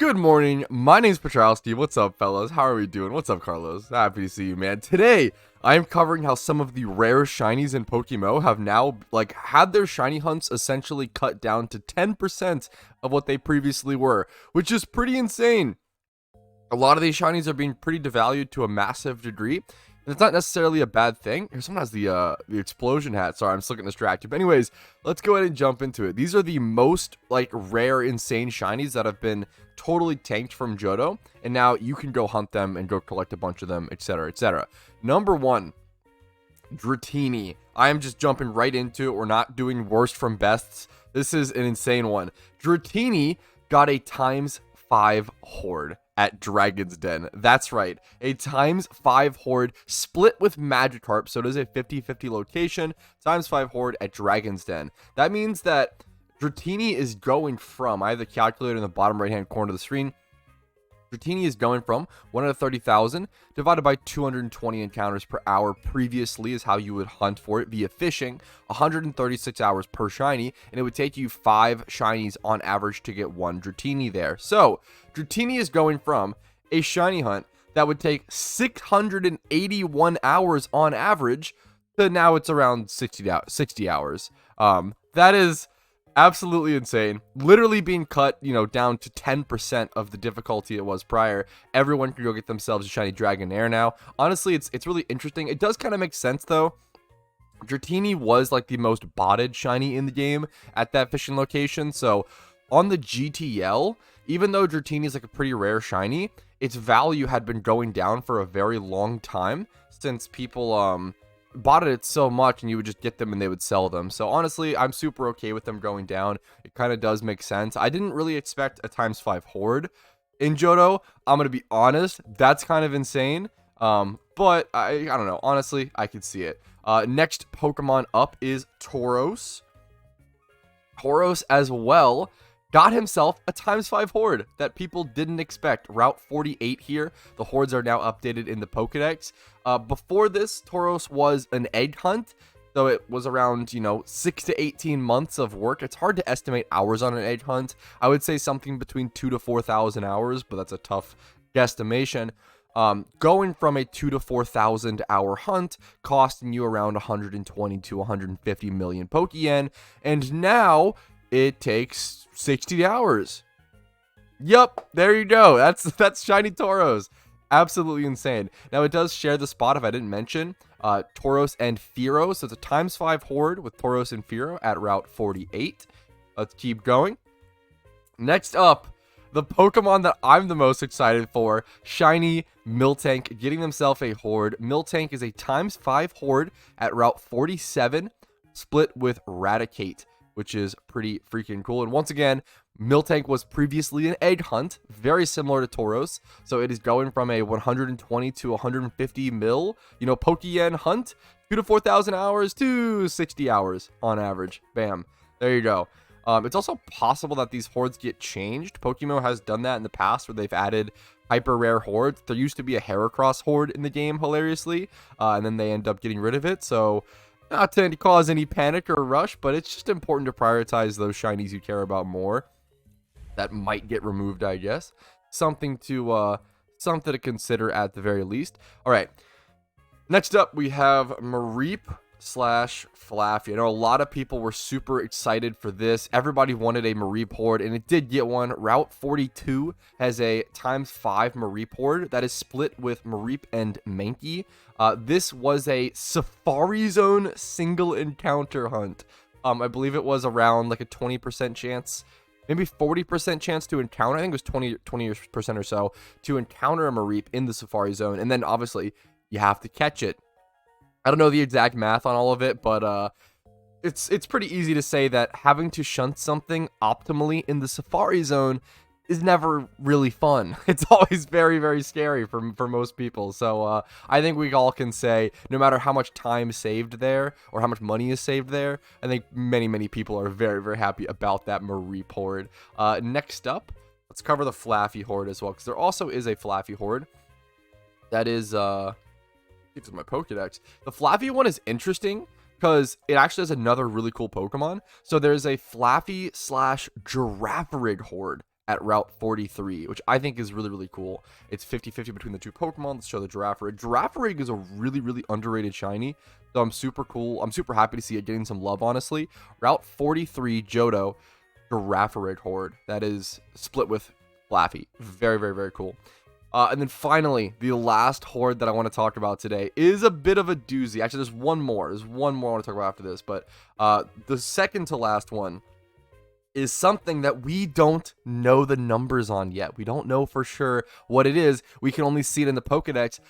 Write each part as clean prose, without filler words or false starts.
Good morning, my name's Patrouski. What's up, fellas? How are we doing? What's up, Carlos? Happy to see you, man. Today, I am covering how some of the rare shinies in PokeMMO have now, had their shiny hunts essentially cut down to 10% of what they previously were, which is pretty insane. A lot of these shinies are being pretty devalued to a massive degree, and it's not necessarily a bad thing. Here, someone has the explosion hat. Sorry, I'm still getting distracted. But anyways, let's go ahead and jump into it. These are the most, rare, insane shinies that have been totally tanked from JOHTO, and now you can go hunt them and go collect a bunch of them, etc., etc. Number one, Dratini. I am just jumping right into it. We're not doing worst from bests. This is an insane one. Dratini got a ×5 horde at Dragon's Den. That's right, a ×5 horde split with Magikarp, so it is a 50-50 location, ×5 horde at Dragon's Den. That means that Dratini is going from, I have the calculator in the bottom right hand corner of the screen, Dratini is going from 1 out of 30,000 divided by 220 encounters per hour previously is how you would hunt for it via fishing, 136 hours per shiny, and it would take you 5 shinies on average to get 1 Dratini there. So, Dratini is going from a shiny hunt that would take 681 hours on average to now it's around 60 hours. That is absolutely insane. Literally being cut, down to 10% of the difficulty it was prior. Everyone can go get themselves a shiny Dragonair now. Honestly, it's really interesting. It does kind of make sense though. Dratini was the most botted shiny in the game at that fishing location. So on the GTL, even though Dratini is a pretty rare shiny, its value had been going down for a very long time since people bought it so much and you would just get them and they would sell them. So honestly, I'm super okay with them going down. It kind of does make sense. I didn't really expect a ×5 horde in JOHTO. I'm gonna be honest, that's kind of insane. But I don't know, honestly, I could see it. Next Pokemon up is Tauros. Tauros as well got himself a ×5 horde that people didn't expect. Route 48 here. The hordes are now updated in the Pokedex. Before this, Tauros was an egg hunt, so it was around, 6 to 18 months of work. It's hard to estimate hours on an egg hunt. I would say something between 2,000 to 4,000 hours, but that's a tough guesstimation. Going from a 2,000 to 4,000 hour hunt, costing you around 120 to 150 million Pokeyen, and now it takes 60 hours. Yup, there you go. That's shiny Tauros. Absolutely insane. Now it does share the spot, if I didn't mention, Tauros and Fearow. So it's a ×5 horde with Tauros and Fearow at Route 48. Let's keep going. Next up, the Pokemon that I'm the most excited for, shiny Miltank, getting himself a horde. Miltank is a ×5 horde at Route 47, split with Raticate, which is pretty freaking cool. And once again, Miltank was previously an egg hunt, very similar to Tauros. So it is going from a 120 to 150 mil, Pokeyen hunt, 2,000 to 4,000 hours to 60 hours on average. Bam. There you go. It's also possible that these hordes get changed. PokeMMO has done that in the past where they've added hyper rare hordes. There used to be a Heracross horde in the game, hilariously, and then they end up getting rid of it. So not to cause any panic or rush, but it's just important to prioritize those shinies you care about more that might get removed, I guess. Something to consider at the very least. All right. Next up, we have Mareep / Flaffy. I know a lot of people were super excited for this. Everybody wanted a Mareep horde, and it did get one. Route 42 has a ×5 Mareep horde that is split with Mareep and Mankey. This was a Safari Zone single encounter hunt. I believe it was around a 20% chance, maybe 40% chance to encounter. I think it was 20% or so to encounter a Mareep in the Safari Zone, and then obviously you have to catch it. I don't know the exact math on all of it, but it's pretty easy to say that having to shunt something optimally in the Safari Zone is never really fun. It's always very, very scary for most people. So I think we all can say, no matter how much time saved there or how much money is saved there, I think many, many people are very, very happy about that Mareep horde. Next up, let's cover the Flaffy horde as well, because there also is a Flaffy horde that is it's my Pokedex. The Flaffy one is interesting because it actually has another really cool Pokemon. So there's a Flaffy / Girafarig horde at Route 43, which I think is really, really cool. It's 50-50 between the two Pokemon. Let's show the Girafarig. Girafarig is a really, really underrated shiny, so I'm super cool. I'm super happy to see it getting some love, honestly. Route 43, Johto, Girafarig Horde. That is split with Flaffy. Very, very, very cool. And then finally, the last horde that I want to talk about today is a bit of a doozy. Actually, there's one more. There's one more I want to talk about after this. But the second to last one is something that we don't know the numbers on yet. We don't know for sure what it is. We can only see it in the Pokedex.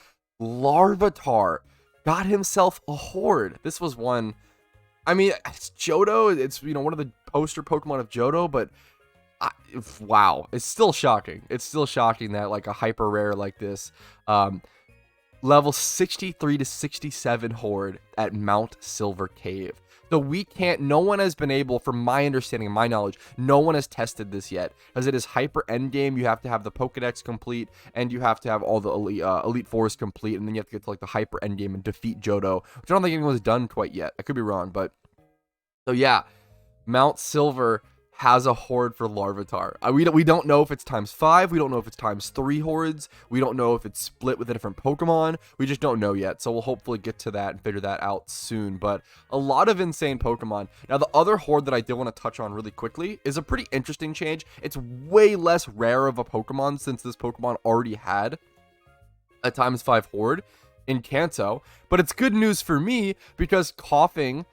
Larvitar got himself a horde. This was one. I mean, it's Johto. It's, you know, one of the poster Pokemon of Johto, but wow, it's still shocking. It's still shocking that like a hyper rare like this, level 63 to 67 horde at Mount Silver Cave. So we can't, no one has been able, from my understanding and my knowledge, no one has tested this yet, as it is hyper endgame. You have to have the Pokedex complete, and you have to have all the Elite Fours complete, and then you have to get to like the hyper endgame and defeat Johto, which I don't think anyone's done quite yet. I could be wrong, but so yeah, Mount Silver has a horde for Larvitar. We don't know if it's ×5. We don't know if it's ×3 hordes. We don't know if it's split with a different Pokemon. We just don't know yet. So we'll hopefully get to that and figure that out soon. But a lot of insane Pokemon. Now, the other horde that I did want to touch on really quickly is a pretty interesting change. It's way less rare of a Pokemon since this Pokemon already had a ×5 horde in Kanto. But it's good news for me because Coffin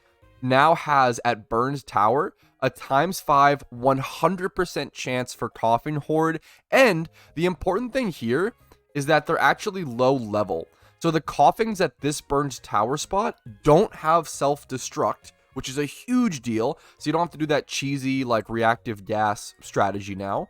now has at Burns Tower a ×5 100% chance for Coffin horde, and the important thing here is that they're actually low level. So the Coffins at this Burns Tower spot don't have self-destruct, which is a huge deal, so you don't have to do that cheesy like reactive gas strategy now.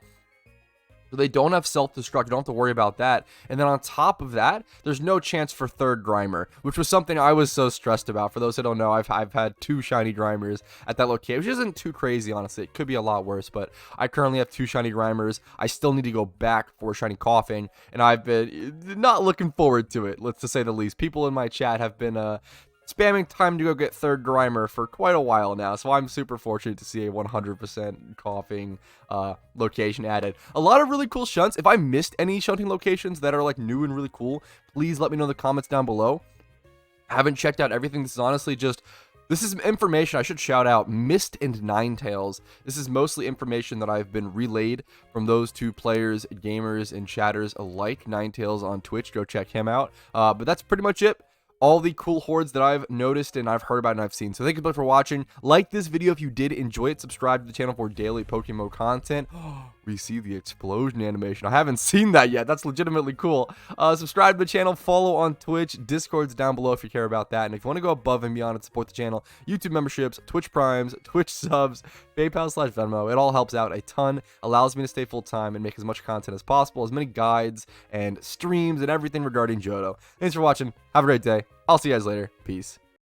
So they don't have self-destruct. You don't have to worry about that. And then on top of that, there's no chance for third Grimer, which was something I was so stressed about. For those who don't know, I've had 2 shiny Grimers at that location, which isn't too crazy, honestly. It could be a lot worse, but I currently have 2 shiny Grimers. I still need to go back for a shiny Coffin, and I've been not looking forward to it, let's just say the least. People in my chat have been spamming time to go get third Grimer for quite a while now, so I'm super fortunate to see a 100% Coffin location added. A lot of really cool shunts. If I missed any shunting locations that are like new and really cool, please let me know in the comments down below. I haven't checked out everything. This is honestly just, this is information I should shout out. Mist and Ninetales. This is mostly information that I've been relayed from those 2 players, gamers, and chatters alike. Ninetales on Twitch, go check him out. But that's pretty much it. All the cool hordes that I've noticed and I've heard about and I've seen. So thank you for watching. Like this video if you did enjoy it. Subscribe to the channel for daily PokeMMO content. We see the explosion animation. I haven't seen that yet. That's legitimately cool. Subscribe to the channel. Follow on Twitch. Discord's down below if you care about that. And if you want to go above and beyond and support the channel, YouTube memberships, Twitch Primes, Twitch subs, PayPal/Venmo. It all helps out a ton. Allows me to stay full time and make as much content as possible. As many guides and streams and everything regarding Johto. Thanks for watching. Have a great day. I'll see you guys later. Peace.